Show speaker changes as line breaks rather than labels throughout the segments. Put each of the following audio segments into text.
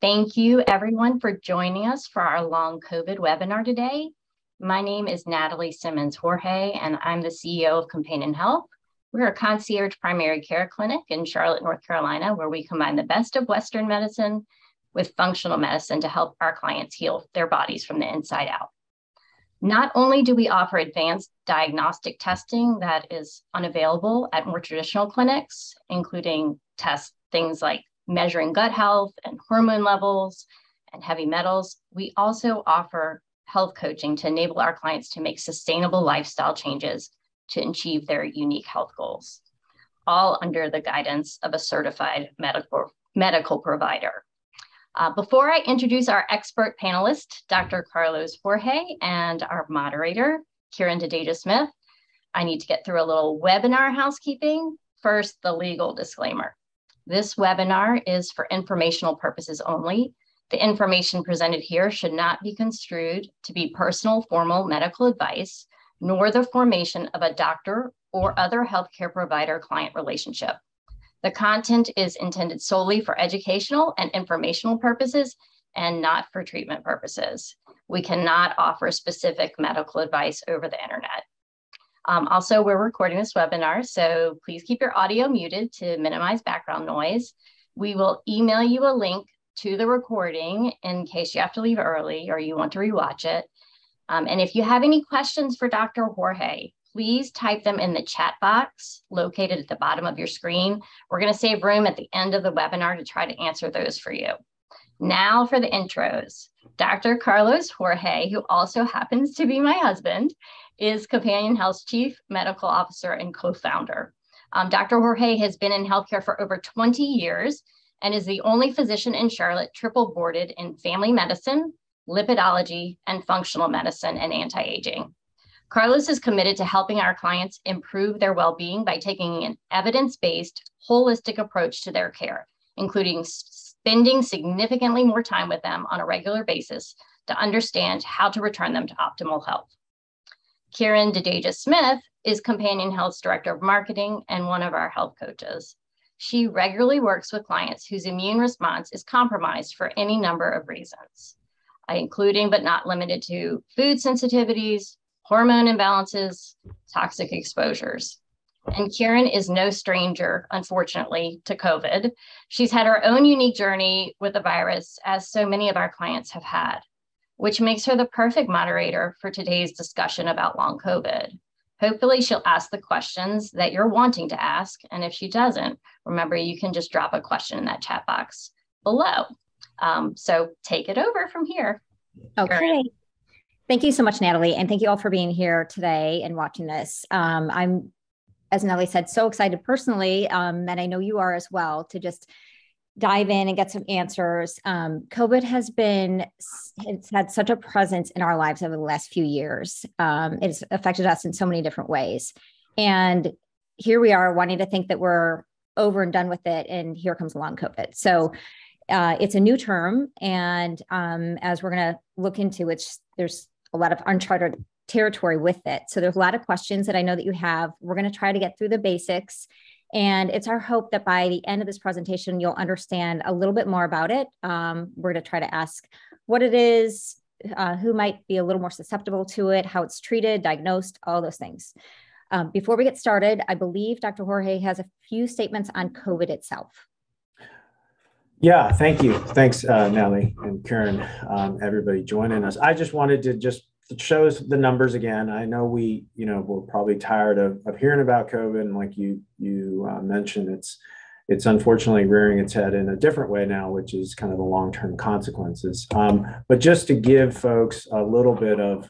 Thank you everyone for joining us for our long COVID webinar today. My name is Natalie Simmons Jorge, and I'm the CEO of Companion Health. We're a concierge primary care clinic in Charlotte, North Carolina, where we combine the best of Western medicine with functional medicine to help our clients heal their bodies from the inside out. Not only do we offer advanced diagnostic testing that is unavailable at more traditional clinics, including things like measuring gut health and hormone levels and heavy metals, we also offer health coaching to enable our clients to make sustainable lifestyle changes to achieve their unique health goals, all under the guidance of a certified medical provider. Before I introduce our expert panelist, Dr. Carlos Jorge, and our moderator, Kieran Dedeja-Smith, I need to get through a little webinar housekeeping. First, the legal disclaimer. This webinar is for informational purposes only. The information presented here should not be construed to be personal formal medical advice, nor the formation of a doctor or other healthcare provider-client relationship. The content is intended solely for educational and informational purposes and not for treatment purposes. We cannot offer specific medical advice over the internet. Also, we're recording this webinar, so please keep your audio muted to minimize background noise. We will email you a link to the recording in case you have to leave early or you want to rewatch it. And if you have any questions for Dr. Jorge, please type them in the chat box located at the bottom of your screen. We're going to save room at the end of the webinar to try to answer those for you. Now for the intros. Dr. Carlos Jorge, who also happens to be my husband, is Companion Health's Chief Medical Officer and co-founder. Dr. Jorge has been in healthcare for over 20 years and is the only physician in Charlotte triple boarded in family medicine, lipidology, and functional medicine and anti-aging. Carlos is committed to helping our clients improve their well-being by taking an evidence-based, holistic approach to their care, including spending significantly more time with them on a regular basis to understand how to return them to optimal health. Kieran Dedeja-Smith is Companion Health's Director of Marketing and one of our health coaches. She regularly works with clients whose immune response is compromised for any number of reasons, including but not limited to food sensitivities, hormone imbalances, toxic exposures. And Kieran is no stranger, unfortunately, to COVID. She's had her own unique journey with the virus, as so many of our clients have had, which makes her the perfect moderator for today's discussion about long COVID. Hopefully she'll ask the questions that you're wanting to ask. And if she doesn't, remember, you can just drop a question in that chat box below. So take it over from here.
Okay. Kieran. Thank you so much, Natalie. And thank you all for being here today and watching this. I'm, as Natalie said, so excited personally, and I know you are as well, to just dive in and get some answers. COVID it's had such a presence in our lives over the last few years. It's affected us in so many different ways. And here we are wanting to think that we're over and done with it. And here comes along COVID. So it's a new term. And as we're going to look into it, there's a lot of uncharted territory with it. So there's a lot of questions that I know that you have. We're going to try to get through the basics. And it's our hope that by the end of this presentation, you'll understand a little bit more about it. We're going to try to ask what it is, who might be a little more susceptible to it, how it's treated, diagnosed, all those things. Before we get started, I believe Dr. Jorge has a few statements on COVID itself.
Yeah, thank you. Thanks, Natalie and Kieran, everybody joining us. I just wanted to just show the numbers again. I know we're probably tired of hearing about COVID, and like you mentioned, it's unfortunately rearing its head in a different way now, which is kind of the long-term consequences. But just to give folks a little bit of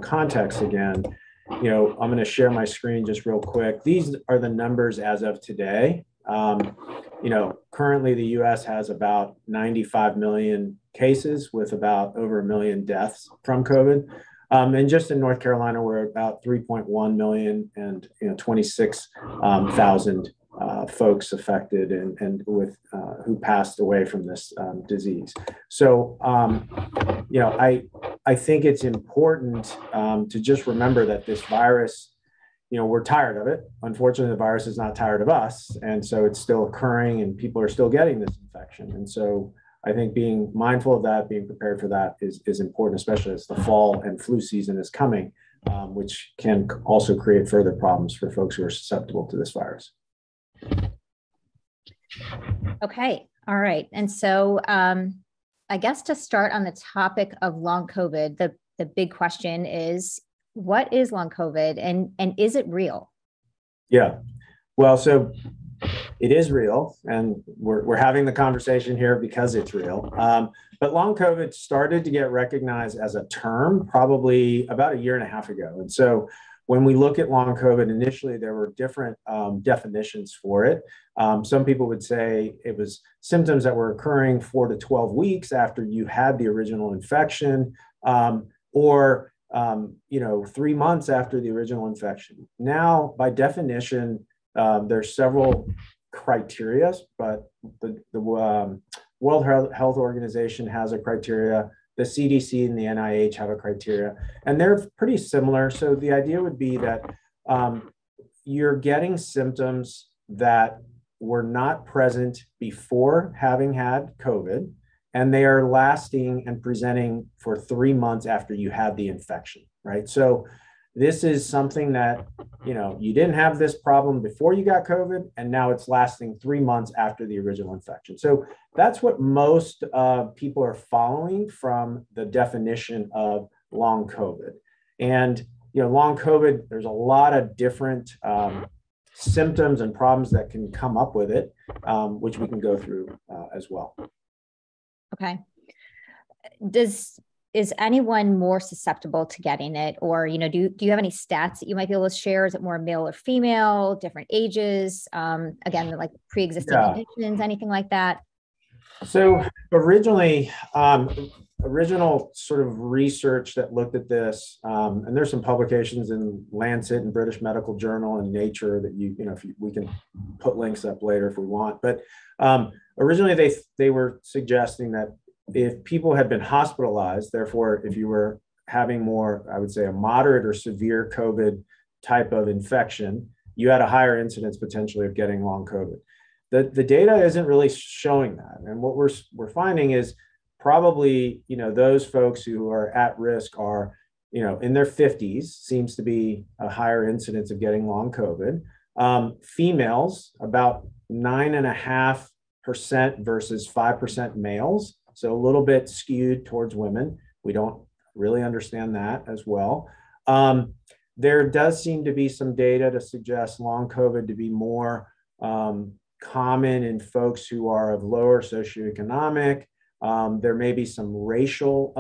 context again, I'm going to share my screen just real quick. These are the numbers as of today. Currently the U.S. has about 95 million cases with about over 1 million deaths from COVID. And just in North Carolina, we're about 3.1 million and 26,000 folks affected and with who passed away from this disease. So, I think it's important to just remember that this virus, we're tired of it. Unfortunately, the virus is not tired of us. And so it's still occurring and people are still getting this infection. And so I think being mindful of that, being prepared for that is important, especially as the fall and flu season is coming, which can also create further problems for folks who are susceptible to this virus.
Okay, all right. And so I guess to start on the topic of long COVID, the big question is, what is long COVID and is it real?
Yeah, well, so it is real, and we're having the conversation here because it's real. But long COVID started to get recognized as a term probably about a year and a half ago. And so when we look at long COVID, initially there were different definitions for it. Some people would say it was symptoms that were occurring 4 to 12 weeks after you had the original infection, or 3 months after the original infection. Now, by definition, there's several criteria, but the World Health Organization has a criteria. The CDC and the NIH have a criteria, and they're pretty similar. So the idea would be that you're getting symptoms that were not present before having had COVID, and they are lasting and presenting for 3 months after you had the infection, right? So this is something that, you didn't have this problem before you got COVID, and now it's lasting 3 months after the original infection. So that's what most people are following from the definition of long COVID. And, long COVID, there's a lot of different symptoms and problems that can come up with it, which we can go through as well.
Okay. Is anyone more susceptible to getting it? Or, do you have any stats that you might be able to share? Is it more male or female, different ages? Again, like pre-existing conditions, anything like that?
So originally, original sort of research that looked at this, and there's some publications in Lancet and British Medical Journal and Nature that we can put links up later if we want. But originally they were suggesting that if people had been hospitalized, therefore, if you were having more, I would say, a moderate or severe COVID type of infection, you had a higher incidence potentially of getting long COVID. The data isn't really showing that. And what we're finding is probably, those folks who are at risk are, in their 50s, seems to be a higher incidence of getting long COVID. Females, about 9.5% versus 5% males. So a little bit skewed towards women. We don't really understand that as well. There does seem to be some data to suggest long COVID to be more common in folks who are of lower socioeconomic. There may be some racial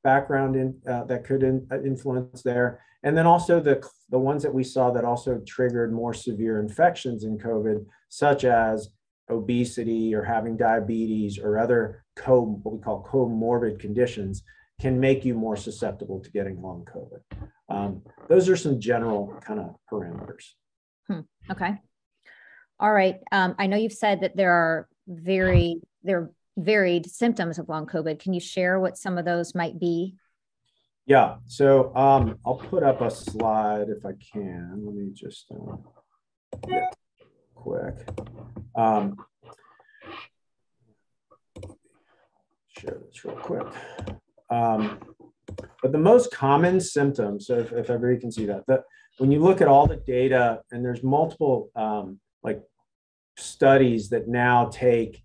background that could influence there. And then also the ones that we saw that also triggered more severe infections in COVID, such as obesity or having diabetes or other what we call comorbid conditions, can make you more susceptible to getting long COVID. Those are some general kind of parameters.
Okay. All right. I know you've said that there are varied symptoms of long COVID. Can you share what some of those might be?
Yeah. So I'll put up a slide if I can. Let me just get quick. Share this real quick. But the most common symptoms, so if everybody can see that when you look at all the data, and there's multiple studies that now take,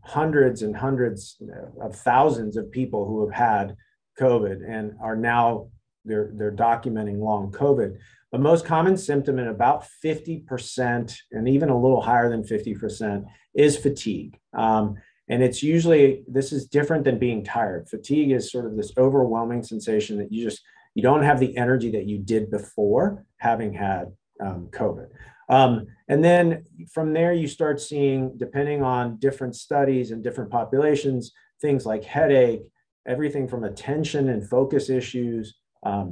hundreds and hundreds of thousands of people who have had COVID and are now they're documenting long COVID. The most common symptom in about 50% and even a little higher than 50% is fatigue. And it's usually, this is different than being tired. Fatigue is sort of this overwhelming sensation that you don't have the energy that you did before having had COVID. And then from there, you start seeing, depending on different studies and different populations, things like headache, everything from attention and focus issues,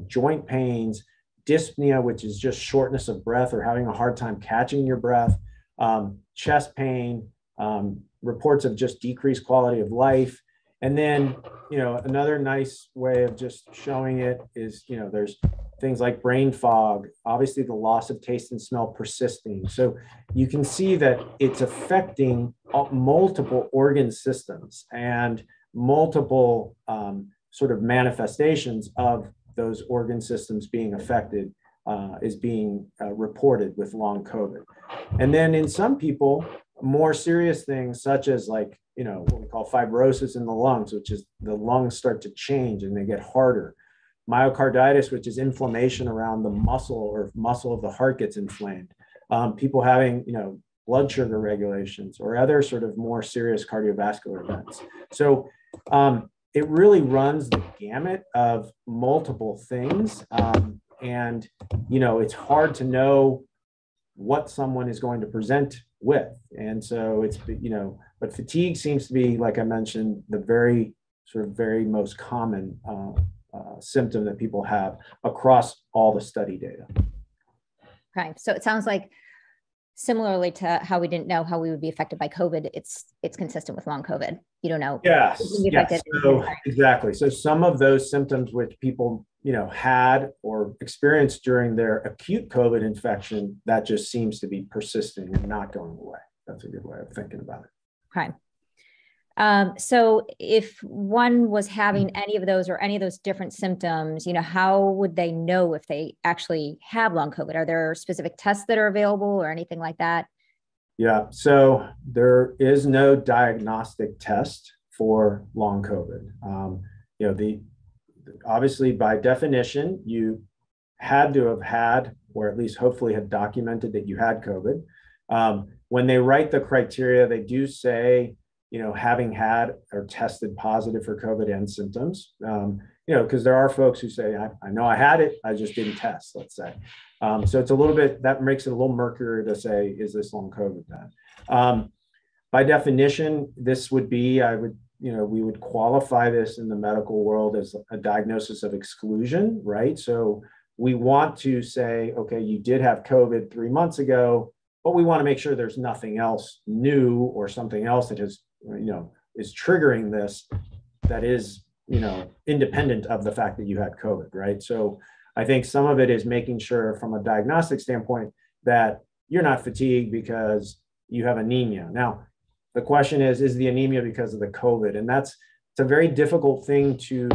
joint pains, dyspnea, which is just shortness of breath or having a hard time catching your breath, chest pain, reports of just decreased quality of life. And then, another nice way of just showing it is, there's things like brain fog, obviously the loss of taste and smell persisting. So you can see that it's affecting multiple organ systems and multiple sort of manifestations of those organ systems being affected is being reported with long COVID. And then in some people, more serious things such as like, what we call fibrosis in the lungs, which is the lungs start to change and they get harder. Myocarditis, which is inflammation around the muscle or muscle of the heart gets inflamed. People having, blood sugar regulations or other sort of more serious cardiovascular events. So it really runs the gamut of multiple things. And, it's hard to know what someone is going to present with. And so it's, but fatigue seems to be, like I mentioned, the very most common symptom that people have across all the study data.
Okay. So it sounds like similarly to how we didn't know how we would be affected by COVID, it's consistent with long COVID. You don't know.
Yes. So, exactly. So some of those symptoms which people, had or experienced during their acute COVID infection, that just seems to be persisting and not going away. That's a good way of thinking about it.
Okay. So if one was having any of those or any of those different symptoms, how would they know if they actually have long COVID? Are there specific tests that are available or anything like that?
Yeah, so there is no diagnostic test for long COVID. Obviously by definition, you had to have had, or at least hopefully have documented that you had COVID. When they write the criteria, they do say, having had or tested positive for COVID and symptoms, because there are folks who say, I know I had it, I just didn't test, let's say. So it's a little bit, that makes it a little murkier to say, is this long COVID then? By definition, this would be, we would qualify this in the medical world as a diagnosis of exclusion, right? So we want to say, okay, you did have COVID 3 months ago, but we want to make sure there's nothing else new or something else that has, is triggering this that is, independent of the fact that you had COVID, right? So I think some of it is making sure from a diagnostic standpoint that you're not fatigued because you have anemia. Now, the question is the anemia because of the COVID? And it's a very difficult thing to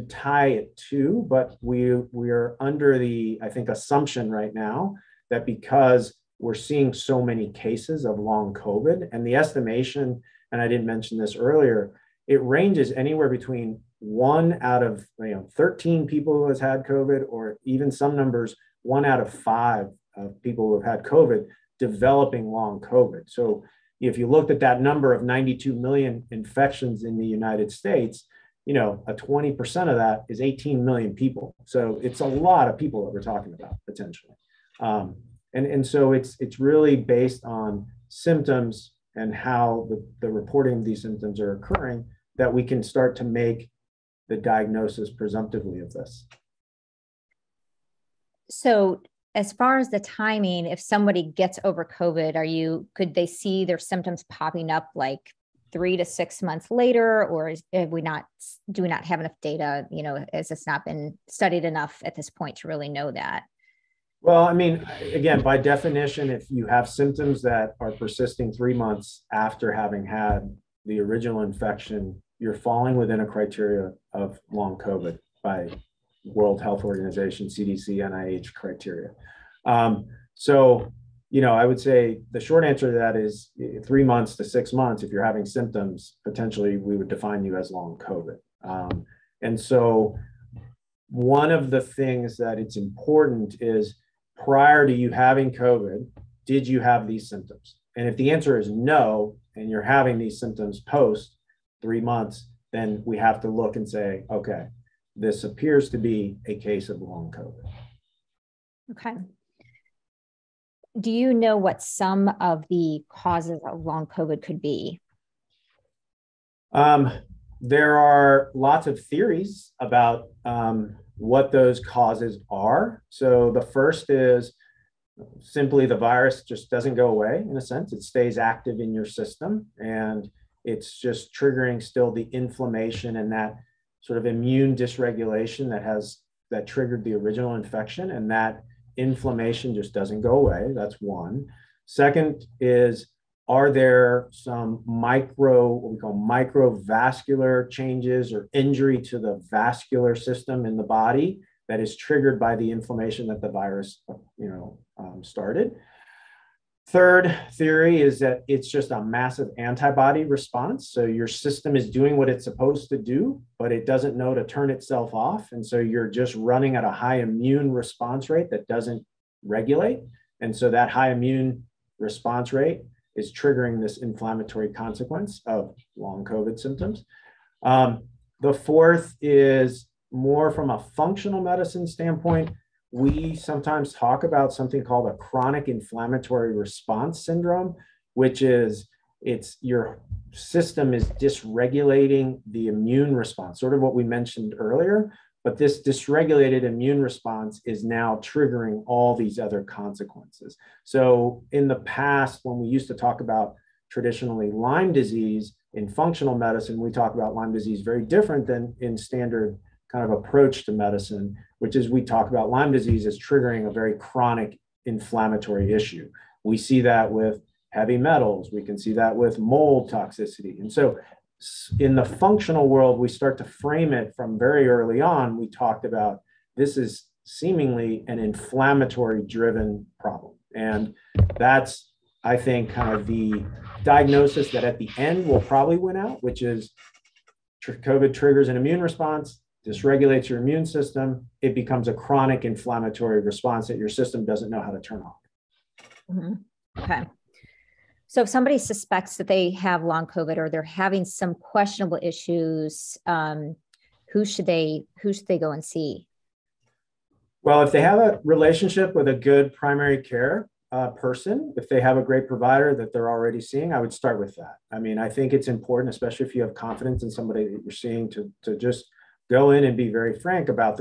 tie it to, but we are under the, I think, assumption right now that because we're seeing so many cases of long COVID and the estimation, and I didn't mention this earlier, it ranges anywhere between 1 out of 13 people who has had COVID, or even some numbers, 1 out of 5 of people who have had COVID developing long COVID. So if you looked at that number of 92 million infections in the United States, a 20% of that is 18 million people. So it's a lot of people that we're talking about potentially. And so it's really based on symptoms and how the reporting of these symptoms are occurring that we can start to make the diagnosis presumptively of this.
So as far as the timing, if somebody gets over COVID, could they see their symptoms popping up like 3 to 6 months later, or do we not have enough data? Has this not been studied enough at this point to really know that?
Well, I mean, again, by definition, if you have symptoms that are persisting 3 months after having had the original infection, you're falling within a criteria of long COVID by World Health Organization, CDC, NIH criteria. So, I would say the short answer to that is 3 months to 6 months. If you're having symptoms, potentially we would define you as long COVID. And so one of the things that it's important is prior to you having COVID, did you have these symptoms? And if the answer is no, and you're having these symptoms post 3 months, then we have to look and say, okay, this appears to be a case of long COVID.
Okay. Do you know what some of the causes of long COVID could be?
There are lots of theories about what those causes are. So the first is simply the virus just doesn't go away, in a sense. It stays active in your system, and it's just triggering still the inflammation and that sort of immune dysregulation that has that triggered the original infection, and that inflammation just doesn't go away. That's one. Second is, are there some what we call microvascular changes or injury to the vascular system in the body that is triggered by the inflammation that the virus, started? Third theory is that it's just a massive antibody response. So your system is doing what it's supposed to do, but it doesn't know to turn itself off. And so you're just running at a high immune response rate that doesn't regulate. And so that high immune response rate is triggering this inflammatory consequence of long COVID symptoms. The fourth is more from a functional medicine standpoint. We sometimes talk about something called a chronic inflammatory response syndrome, which is your system is dysregulating the immune response, sort of what we mentioned earlier. But this dysregulated immune response is now triggering all these other consequences. So in the past, when we used to talk about traditionally Lyme disease in functional medicine, we talk about Lyme disease very different than in standard kind of approach to medicine, which is we talk about Lyme disease as triggering a very chronic inflammatory issue. We see that with heavy metals. We can see that with mold toxicity. And so in the functional world, we start to frame it from very early on. We talked about this is seemingly an inflammatory driven problem. And that's, I think, kind of the diagnosis that at the end will probably win out, which is COVID triggers an immune response, dysregulates your immune system. It becomes a chronic inflammatory response that your system doesn't know how to turn off.
Mm-hmm. Okay. So if somebody suspects that they have long COVID or they're having some questionable issues, who should they go and see?
Well, if they have a relationship with a good primary care person, if they have a great provider that they're already seeing, I would start with that. I mean, I think it's important, especially if you have confidence in somebody that you're seeing, to just go in and be very frank about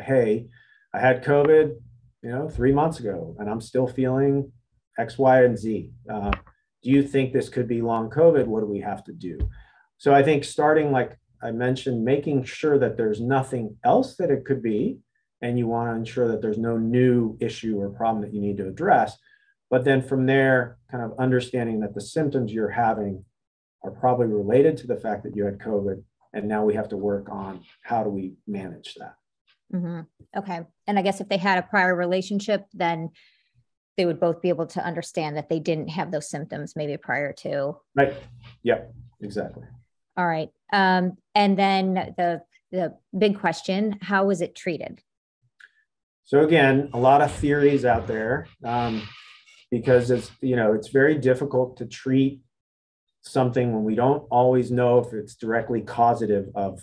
hey, I had COVID, 3 months ago, and I'm still feeling X, Y, and Z. Do you think this could be long COVID? What do we have to do? So I think starting, like I mentioned, making sure that there's nothing else that it could be, and you want to ensure that there's no new issue or problem that you need to address. But then from there, kind of understanding that the symptoms you're having are probably related to the fact that you had COVID. And now we have to work on how do we manage that.
Mm-hmm. Okay. And I guess if they had a prior relationship, then they would both be able to understand that they didn't have those symptoms maybe prior to.
Right. Yep. Exactly.
All right. And then the big question, how was it treated?
So again, a lot of theories out there because it's very difficult to treat something when we don't always know if it's directly causative of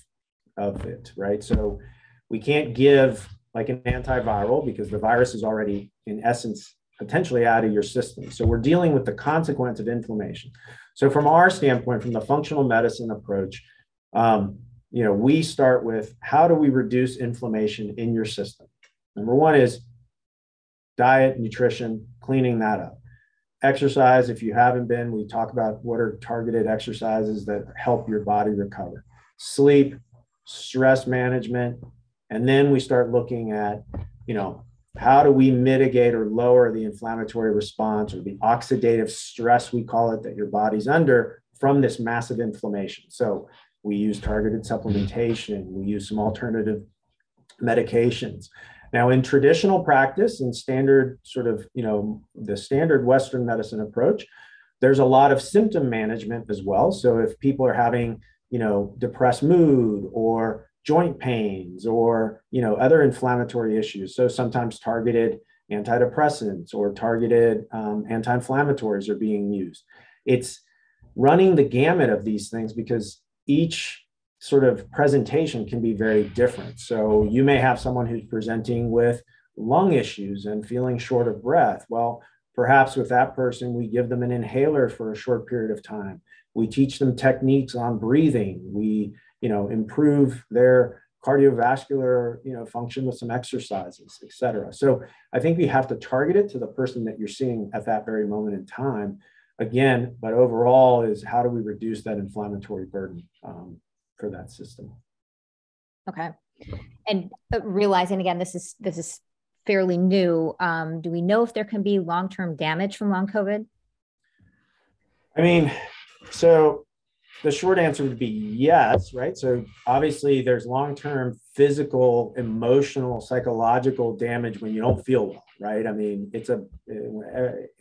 it, right? So we can't give like an antiviral because the virus is already, in essence, potentially out of your system. So we're dealing with the consequence of inflammation. So from our standpoint, from the functional medicine approach, we start with how do we reduce inflammation in your system? Number one is diet, nutrition, cleaning that up. Exercise, if you haven't been, we talk about what are targeted exercises that help your body recover. Sleep, stress management, and then we start looking at, how do we mitigate or lower the inflammatory response or the oxidative stress, we call it, that your body's under from this massive inflammation. So we use targeted supplementation, we use some alternative medications. Now, in traditional practice and standard the standard Western medicine approach, there's a lot of symptom management as well. So if people are having, depressed mood or joint pains or, other inflammatory issues, so sometimes targeted antidepressants or targeted anti-inflammatories are being used. It's running the gamut of these things because each sort of presentation can be very different. So you may have someone who's presenting with lung issues and feeling short of breath. Well, perhaps with that person, we give them an inhaler for a short period of time. We teach them techniques on breathing. We, improve their cardiovascular, function with some exercises, et cetera. So I think we have to target it to the person that you're seeing at that very moment in time. Again, but overall is how do we reduce that inflammatory burden for that system.
Okay. And realizing again, this is fairly new. Do we know if there can be long-term damage from long COVID?
I mean, so the short answer would be yes, right? So obviously there's long-term physical, emotional, psychological damage when you don't feel well, right? I mean,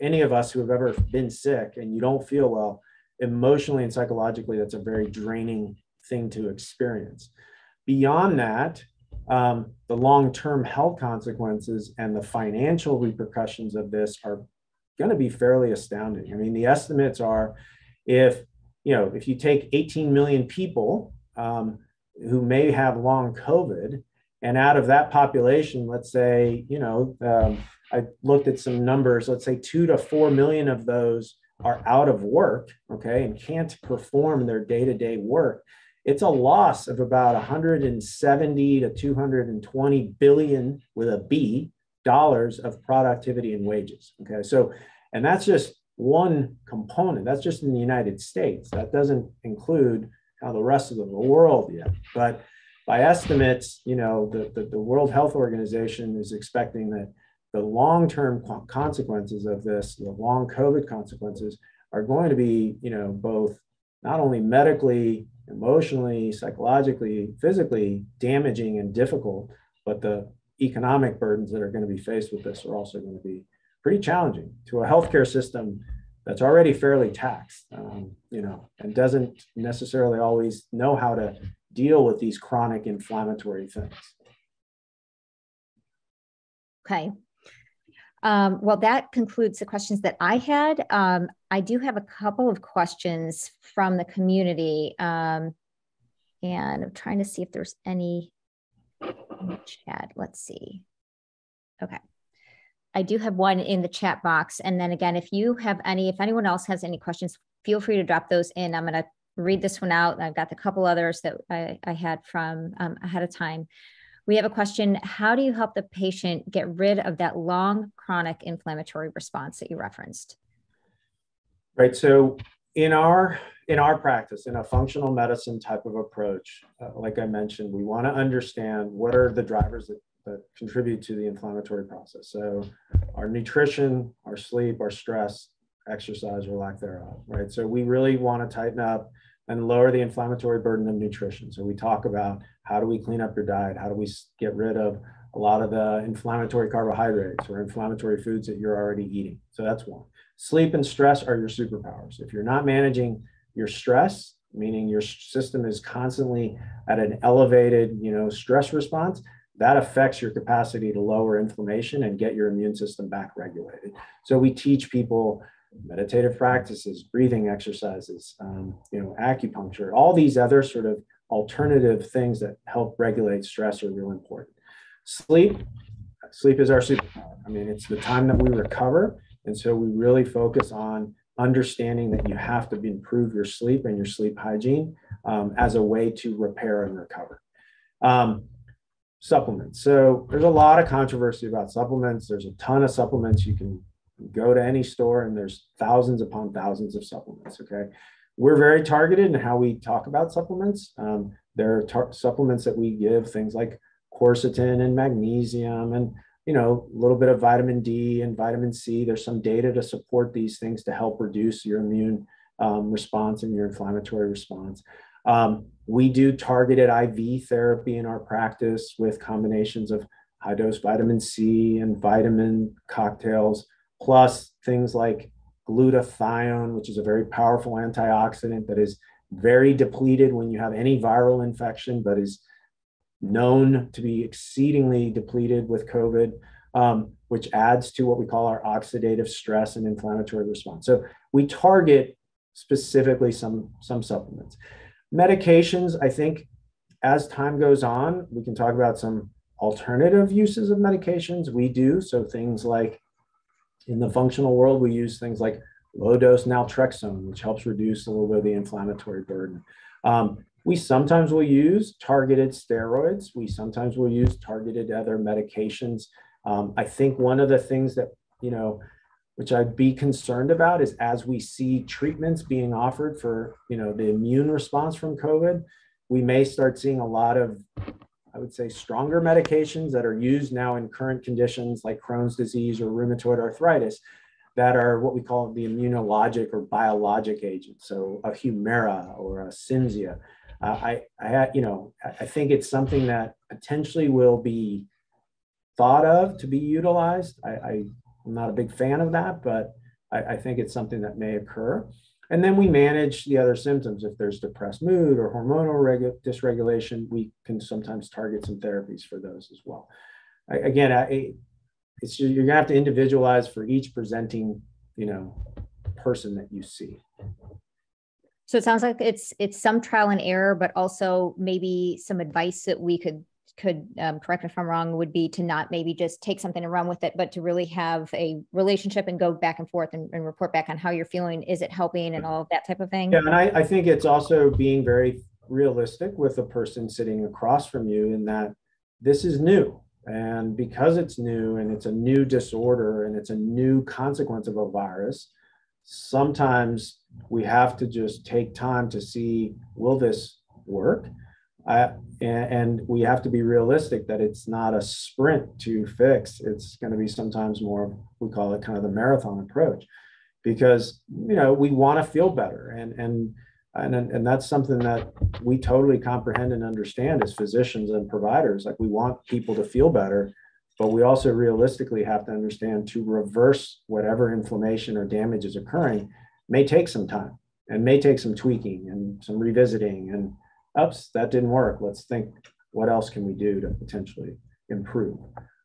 any of us who have ever been sick and you don't feel well, emotionally and psychologically, that's a very draining thing to experience. Beyond that, the long-term health consequences and the financial repercussions of this are going to be fairly astounding. I mean, the estimates are if you take 18 million people who may have long COVID, and out of that population, let's say, I looked at some numbers, let's say 2 to 4 million of those are out of work, okay, and can't perform their day-to-day work. It's a loss of about 170 to 220 billion with a B dollars of productivity and wages. Okay, so, and that's just one component. That's just in the United States. That doesn't include how the rest of the world yet. But by estimates, the World Health Organization is expecting that the long-term consequences of this, the long COVID consequences, are going to be, both not only medically, emotionally, psychologically, physically damaging and difficult, but the economic burdens that are going to be faced with this are also going to be pretty challenging to a healthcare system that's already fairly taxed, and doesn't necessarily always know how to deal with these chronic inflammatory things.
Okay. Well, that concludes the questions that I had. I do have a couple of questions from the community, and I'm trying to see if there's any in the chat. Let's see. Okay. I do have one in the chat box. And then again, if anyone else has any questions, feel free to drop those in. I'm going to read this one out. I've got a couple others that I had from ahead of time. We have a question. How do you help the patient get rid of that long chronic inflammatory response that you referenced?
Right. So in our practice, in a functional medicine type of approach, like I mentioned, we want to understand what are the drivers that contribute to the inflammatory process. So our nutrition, our sleep, our stress, exercise, or lack thereof, right? So we really want to tighten up and lower the inflammatory burden of nutrition. So we talk about how do we clean up your diet? How do we get rid of a lot of the inflammatory carbohydrates or inflammatory foods that you're already eating? So that's one. Sleep and stress are your superpowers. If you're not managing your stress, meaning your system is constantly at an elevated, stress response, that affects your capacity to lower inflammation and get your immune system back regulated. So we teach people meditative practices, breathing exercises, acupuncture, all these other sort of alternative things that help regulate stress are real important. Sleep is our superpower. I mean, it's the time that we recover. And so we really focus on understanding that you have to improve your sleep and your sleep hygiene as a way to repair and recover. Supplements. So there's a lot of controversy about supplements. There's a ton of supplements. You can go to any store and there's thousands upon thousands of supplements. Okay. We're very targeted in how we talk about supplements. There are supplements that we give, things like quercetin and magnesium and, a little bit of vitamin D and vitamin C. There's some data to support these things to help reduce your immune response and your inflammatory response. We do targeted IV therapy in our practice with combinations of high dose vitamin C and vitamin cocktails, plus things like glutathione, which is a very powerful antioxidant that is very depleted when you have any viral infection, but is known to be exceedingly depleted with COVID, which adds to what we call our oxidative stress and inflammatory response. So we target specifically some supplements. Medications, I think as time goes on, we can talk about some alternative uses of medications. We do. So things like in the functional world, we use things like low dose naltrexone, which helps reduce a little bit of the inflammatory burden. We sometimes will use targeted steroids. We sometimes will use targeted other medications. I think one of the things that, which I'd be concerned about is as we see treatments being offered for, the immune response from COVID, we may start seeing a lot of I would say, stronger medications that are used now in current conditions like Crohn's disease or rheumatoid arthritis that are what we call the immunologic or biologic agents. So a Humira or a Cimzia. I think it's something that potentially will be thought of to be utilized. I'm not a big fan of that, but I think it's something that may occur. And then we manage the other symptoms. If there's depressed mood or hormonal dysregulation, we can sometimes target some therapies for those as well. You're gonna have to individualize for each presenting, person that you see.
So it sounds like it's some trial and error, but also maybe some advice that we could correct me if I'm wrong, would be to not maybe just take something and run with it, but to really have a relationship and go back and forth and report back on how you're feeling. Is it helping and all of that type of thing?
Yeah, and I think it's also being very realistic with the person sitting across from you in that this is new. And because it's new and it's a new disorder and it's a new consequence of a virus, sometimes we have to just take time to see, will this work? And we have to be realistic that it's not a sprint to fix. It's going to be sometimes more, we call it kind of the marathon approach, because, we want to feel better. And that's something that we totally comprehend and understand as physicians and providers. Like, we want people to feel better, but we also realistically have to understand to reverse whatever inflammation or damage is occurring may take some time and may take some tweaking and some revisiting and, oops, that didn't work. Let's think, what else can we do to potentially improve?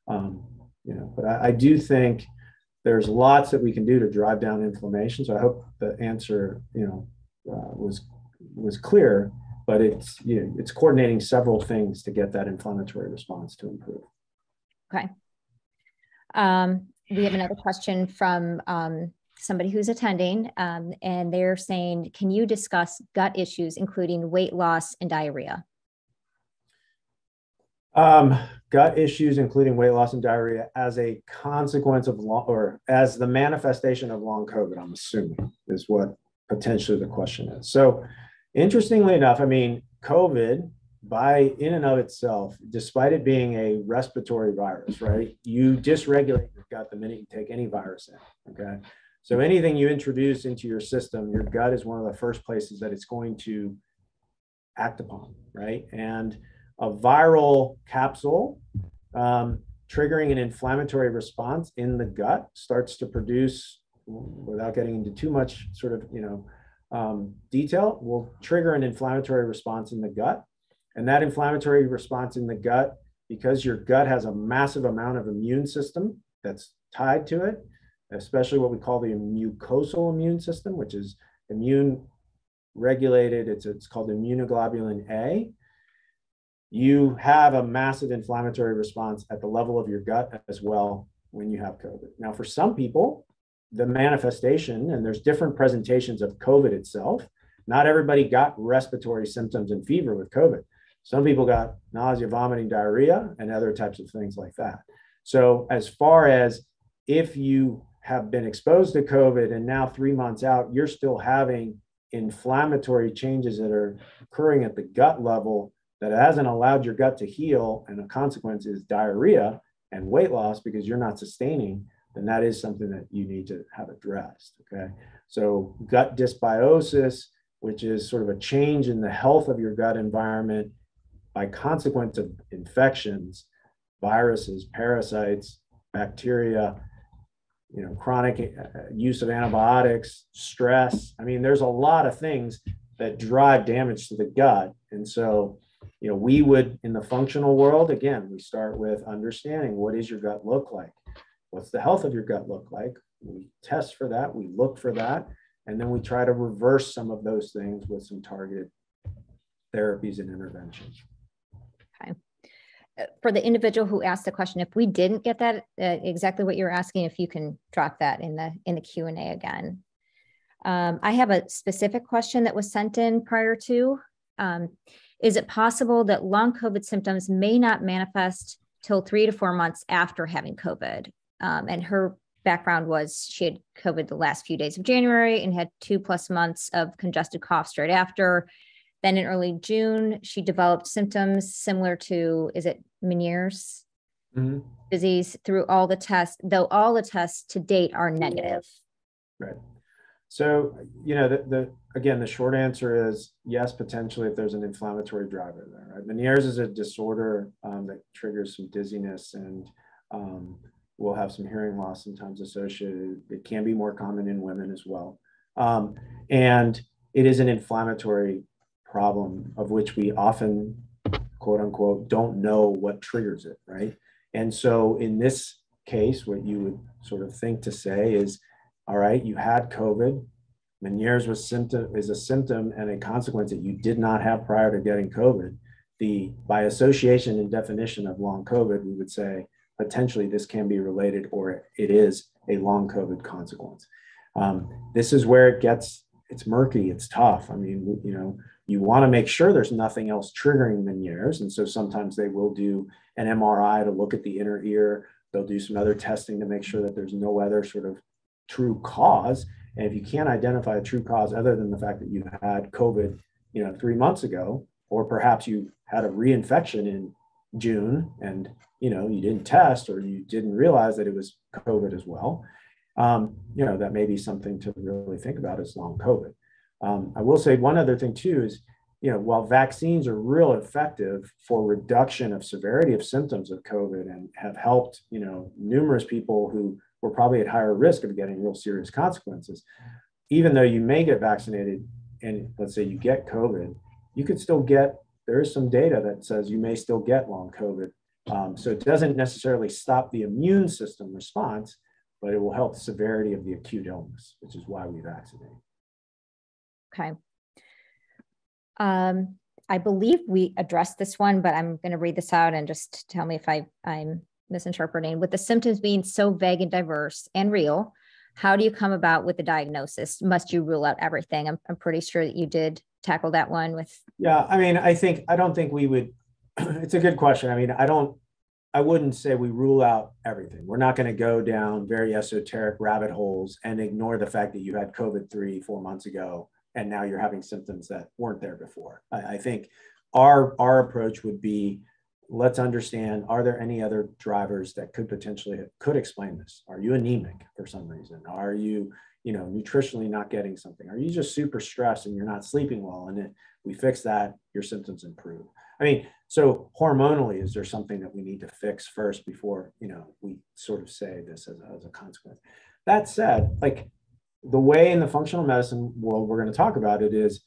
But I do think there's lots that we can do to drive down inflammation. So I hope the answer, was clear, but it's coordinating several things to get that inflammatory response to improve.
Okay. We have another question from somebody who's attending, and they're saying, can you discuss gut issues, including weight loss and diarrhea?
Gut issues, including weight loss and diarrhea, as a consequence of or as the manifestation of long COVID, I'm assuming, is what potentially the question is. So, interestingly enough, COVID, in and of itself, despite it being a respiratory virus, right? You dysregulate your gut the minute you take any virus in. Okay. So anything you introduce into your system, your gut is one of the first places that it's going to act upon, right? And a viral capsule triggering an inflammatory response in the gut starts to produce, without getting into too much sort of, detail, will trigger an inflammatory response in the gut. And that inflammatory response in the gut, because your gut has a massive amount of immune system that's tied to it, especially what we call the mucosal immune system, which is immune regulated. It's called immunoglobulin A. You have a massive inflammatory response at the level of your gut as well when you have COVID. Now, for some people, the manifestation, and there's different presentations of COVID itself. Not everybody got respiratory symptoms and fever with COVID. Some people got nausea, vomiting, diarrhea, and other types of things like that. So as far as if you have been exposed to COVID and now 3 months out, you're still having inflammatory changes that are occurring at the gut level that hasn't allowed your gut to heal, and a consequence is diarrhea and weight loss because you're not sustaining, then that is something that you need to have addressed, okay? So gut dysbiosis, which is sort of a change in the health of your gut environment by consequence of infections, viruses, parasites, bacteria, chronic use of antibiotics, stress. There's a lot of things that drive damage to the gut. And so, we would, in the functional world, again, we start with understanding, what does your gut look like? What's the health of your gut look like? We test for that, we look for that, and then we try to reverse some of those things with some targeted therapies and interventions.
Okay. For the individual who asked the question, if we didn't get that exactly what you're asking, if you can drop that in the Q&A again. I have a specific question that was sent in prior to. Is it possible that long COVID symptoms may not manifest till 3 to 4 months after having COVID? And her background was she had COVID the last few days of January and had 2+ months of congested cough straight after. Then in early June, she developed symptoms similar to, is it Meniere's disease through all the tests, though all the tests to date are negative.
Right. So, again, the short answer is yes, potentially if there's an inflammatory driver there. Right? Meniere's is a disorder that triggers some dizziness and will have some hearing loss sometimes associated. It can be more common in women as well. And it is an inflammatory problem of which we often, quote unquote, don't know what triggers it, right? And so in this case, what you would sort of think to say is, all right, you had COVID. Meniere's is a symptom and a consequence that you did not have prior to getting COVID. By association and definition of long COVID, we would say potentially this can be related or it is a long COVID consequence. This is where it's murky, it's tough. I mean, you want to make sure there's nothing else triggering Meniere's. And so sometimes they will do an MRI to look at the inner ear. They'll do some other testing to make sure that there's no other sort of true cause. And if you can't identify a true cause other than the fact that you had COVID, 3 months ago, or perhaps you had a reinfection in June and, you didn't test or you didn't realize that it was COVID as well, that may be something to really think about as long COVID. I will say one other thing too is, while vaccines are real effective for reduction of severity of symptoms of COVID and have helped, numerous people who were probably at higher risk of getting real serious consequences, even though you may get vaccinated and let's say you get COVID, you could still there is some data that says you may still get long COVID. So it doesn't necessarily stop the immune system response, but it will help the severity of the acute illness, which is why we vaccinate.
Okay. I believe we addressed this one, but I'm going to read this out and just tell me if I'm misinterpreting. With the symptoms being so vague and diverse and real, how do you come about with the diagnosis? Must you rule out everything? I'm pretty sure that you did tackle that one with.
Yeah, I mean, I don't think we would, it's a good question. I mean, I wouldn't say we rule out everything. We're not going to go down very esoteric rabbit holes and ignore the fact that you had COVID 3-4 months ago, and now you're having symptoms that weren't there before. I think our approach would be, let's understand, are there any other drivers that could explain this? Are you anemic for some reason? Are you, nutritionally not getting something? Are you just super stressed and you're not sleeping well? And then we fix that, your symptoms improve. I mean, so hormonally, is there something that we need to fix first before, we sort of say this as a consequence? That said, like the way in the functional medicine world we're going to talk about it is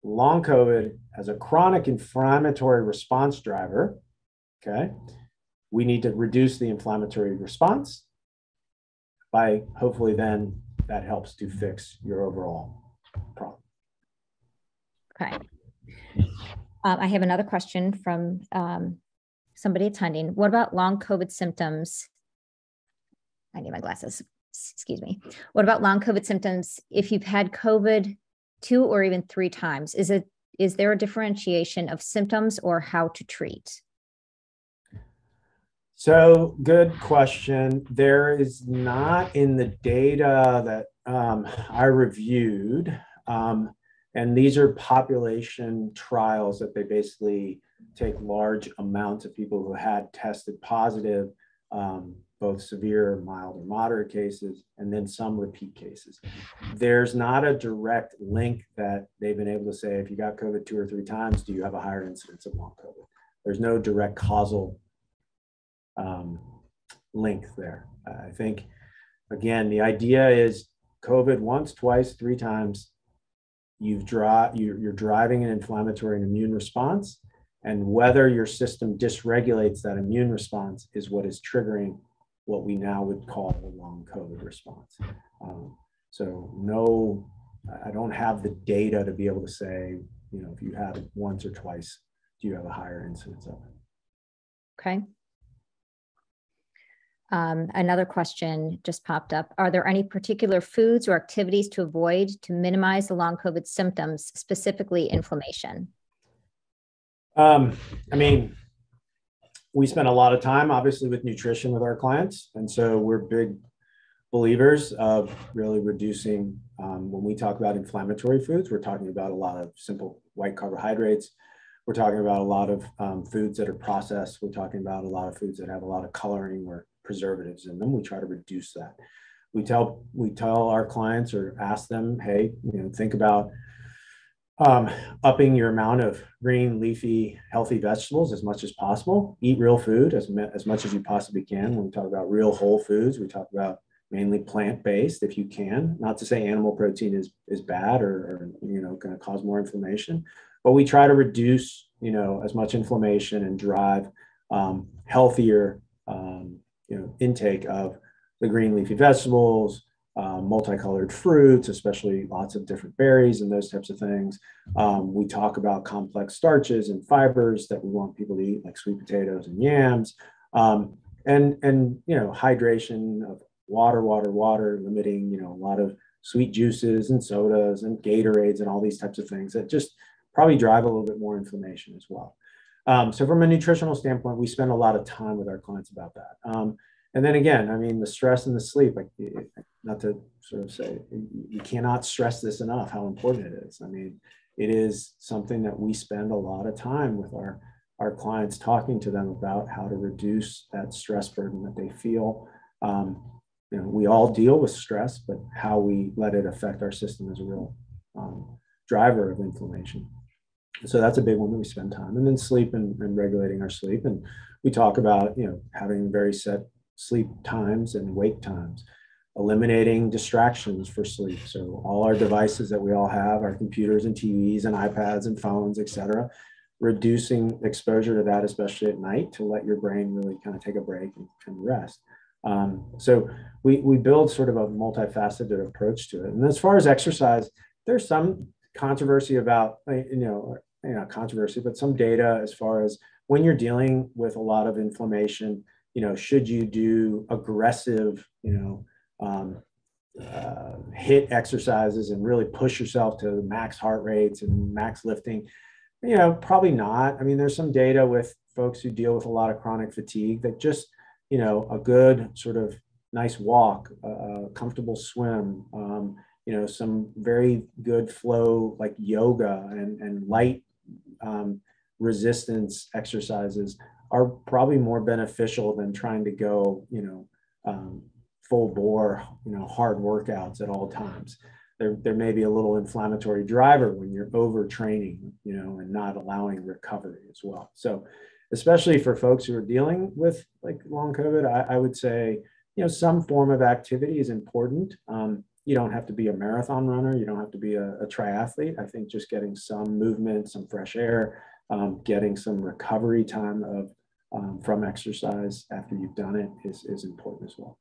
long COVID as a chronic inflammatory response driver. Okay, we need to reduce the inflammatory response by hopefully then that helps to fix your overall problem.
Okay. I have another question from somebody attending. What about long COVID symptoms? I need my glasses. Excuse me. What about long COVID symptoms if you've had COVID 2 or even 3 times? Is there a differentiation of symptoms or how to treat?
So good question. There is not in the data that I reviewed, and these are population trials that they basically take large amounts of people who had tested positive, both severe, mild, or moderate cases, and then some repeat cases. There's not a direct link that they've been able to say, if you got COVID 2 or 3 times, do you have a higher incidence of long COVID? There's no direct causal link there. I think, again, the idea is COVID once, twice, 3 times, you're driving an inflammatory and immune response, and whether your system dysregulates that immune response is what is triggering what we now would call a long COVID response. So no, I don't have the data to be able to say, if you had it once or twice, do you have a higher incidence of it?
Okay. Another question just popped up. Are there any particular foods or activities to avoid to minimize the long COVID symptoms, specifically inflammation?
I mean, we spend a lot of time, obviously, with nutrition with our clients. And so we're big believers of really reducing, when we talk about inflammatory foods, we're talking about a lot of simple white carbohydrates. We're talking about a lot of foods that are processed. We're talking about a lot of foods that have a lot of coloring or preservatives in them. We try to reduce that. We tell our clients or ask them, hey, think about upping your amount of green, leafy, healthy vegetables as much as possible. Eat real food as much as you possibly can. When we talk about real whole foods, we talk about mainly plant-based if you can. Not to say animal protein is bad or going to cause more inflammation, but we try to reduce as much inflammation and drive healthier intake of the green leafy vegetables, multicolored fruits, especially lots of different berries and those types of things. We talk about complex starches and fibers that we want people to eat, like sweet potatoes and yams, and hydration of water, limiting a lot of sweet juices and sodas and Gatorades and all these types of things that just probably drive a little bit more inflammation as well. So from a nutritional standpoint, we spend a lot of time with our clients about that. And then again, I mean, the stress and the sleep, like, not to sort of say, you cannot stress this enough, how important it is. I mean, it is something that we spend a lot of time with our clients, talking to them about how to reduce that stress burden that they feel. We all deal with stress, but how we let it affect our system is a real driver of inflammation. So that's a big one that we spend time. And then sleep and regulating our sleep. And we talk about, having very set sleep times and wake times, eliminating distractions for sleep. So all our devices that we all have, our computers and TVs and iPads and phones, et cetera, reducing exposure to that, especially at night, to let your brain really kind of take a break and rest. So we build sort of a multifaceted approach to it. And as far as exercise, there's some controversy about, not controversy, but some data as far as when you're dealing with a lot of inflammation, should you do aggressive, HIIT exercises and really push yourself to max heart rates and max lifting? Probably not. I mean, there's some data with folks who deal with a lot of chronic fatigue that just, a good sort of nice walk, a comfortable swim, some very good flow like yoga and light resistance exercises are probably more beneficial than trying to go, full bore, hard workouts at all times. There may be a little inflammatory driver when you're overtraining, and not allowing recovery as well. So especially for folks who are dealing with like long COVID, I would say, some form of activity is important. You don't have to be a marathon runner. You don't have to be a triathlete. I think just getting some movement, some fresh air, getting some recovery time from exercise after you've done it is important as well.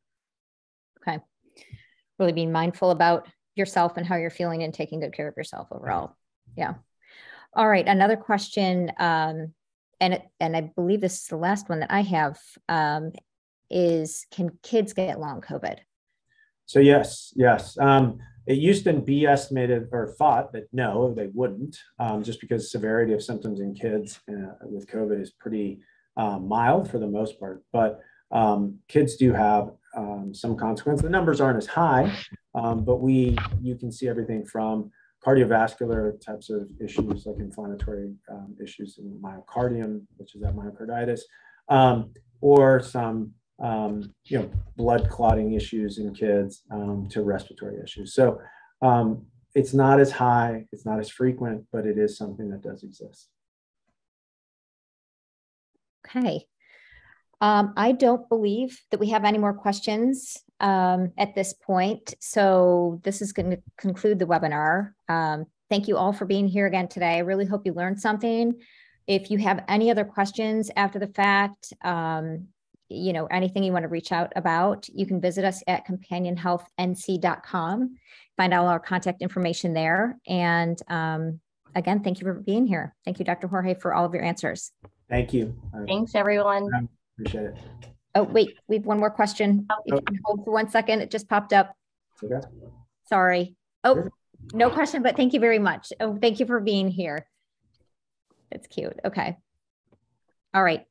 Okay. Really being mindful about yourself and how you're feeling and taking good care of yourself overall. Yeah. All right. Another question, and I believe this is the last one that I have, is, can kids get long COVID?
So yes. It used to be estimated or thought that no, they wouldn't, just because the severity of symptoms in kids with COVID is pretty mild for the most part. But kids do have some consequence. The numbers aren't as high, but you can see everything from cardiovascular types of issues like inflammatory issues in myocardium, which is that myocarditis, or some blood clotting issues in kids, to respiratory issues. So it's not as high, it's not as frequent, but it is something that does exist.
Okay. I don't believe that we have any more questions at this point. So this is going to conclude the webinar. Thank you all for being here again today. I really hope you learned something. If you have any other questions after the fact, anything you want to reach out about, you can visit us at companionhealthnc.com, find all our contact information there. And again, thank you for being here. Thank you, Dr. Jorge, for all of your answers.
Thank you.
Thanks, everyone.
Appreciate it.
Oh, wait, we have one more question. If you can hold for 1 second, it just popped up.
Okay.
Sorry. Oh, no question, but thank you very much. Oh, thank you for being here. That's cute. Okay. All right.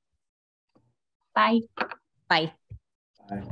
Bye.
Bye.
Bye.